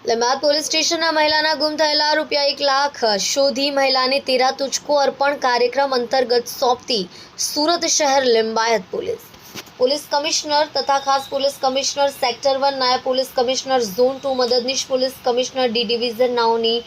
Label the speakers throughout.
Speaker 1: લીંબાયત police સ્ટેશનના મહિલાના ગુમ થયેલા ₹1 લાખ શોધી મહિલાને 13 તુજકો અર્પણ કાર્યક્રમ અંતર્ગત સોંપતી સુરત શહેર લીંબાયત પોલીસ કમિશનર તથા ખાસ પોલીસ કમિશનર સેક્ટર 1 નાયબ પોલીસ કમિશનર ઝોન 2 મદદનીશ પોલીસ કમિશનર ડી ડિવિઝન નાઓની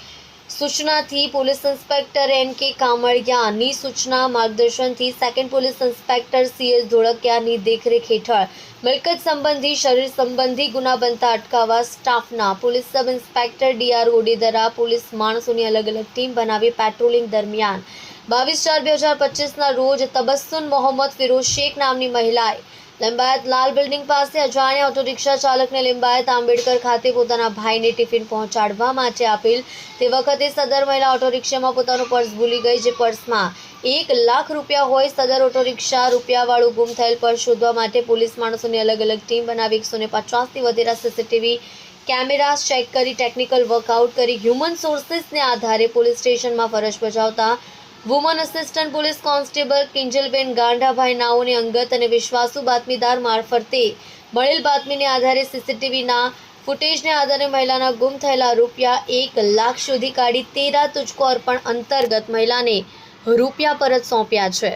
Speaker 1: સૂચનાથી પોલીસ ઇન્સ્પેક્ટર NK કામળિયાની સૂચના માર્ગદર્શનથી સેકન્ડ પોલીસ ઇન્સ્પેક્ટર CS ધોળકિયાની દેખરેખ હેઠળ મિલકત સંબંધી શરીર સંબંધી ગુના બનતા અટકાવવા સ્ટાફના police sub inspector DR Odedara police માણસોની અલગ અલગ ટીમ બનાવી પેટ્રોલિંગ દરમિયાન 22/4/2025ના રોજ તબસ્સુમ મોહમ્મદ ફિરોઝ શેખ નામની મહિલાએ લીંબાયત લાલ બિલ્ડિંગ પાસે અજાણ્યા ઓટો રિક્ષા ચાલકને લીંબાયત આંબેડકર ખાતે પોતાના ભાઈને ટિફિન પહોંચાડવા માટે આપેલ તે વખતે સદર મહિલા ઓટો રિક્ષામાં પોતાનું પર્સ ભૂલી ગઈ, જે પર્સમાં ₹1 લાખ હોય. સદર ઓટો રિક્ષા રૂપિયાવાળું ગુમ થયેલ પર્સ શોધવા માટે પોલીસ માણસોની અલગ અલગ ટીમ બનાવી 150થી વધેરા CCTV કેમેરા ચેક કરી ટેકનિકલ વર્કઆઉટ કરી હ્યુમન સોર્સિસને આધારે પોલીસ સ્ટેશનમાં ફરજ બજાવતા woman assistant police constable Kinjalben Gandabhai નાઓને અંગત અને વિશ્વાસુ બાતમીદાર મારફતે મળેલ બાતમીને આધારે CCTVના ફૂટેજને આધારે મહિલાના ગુમ થયેલા ₹1 લાખ શોધી કાઢી 13 તુજકો અર્પણ અંતર્ગત મહિલાને રૂપિયા પરત સોંપ્યા છે.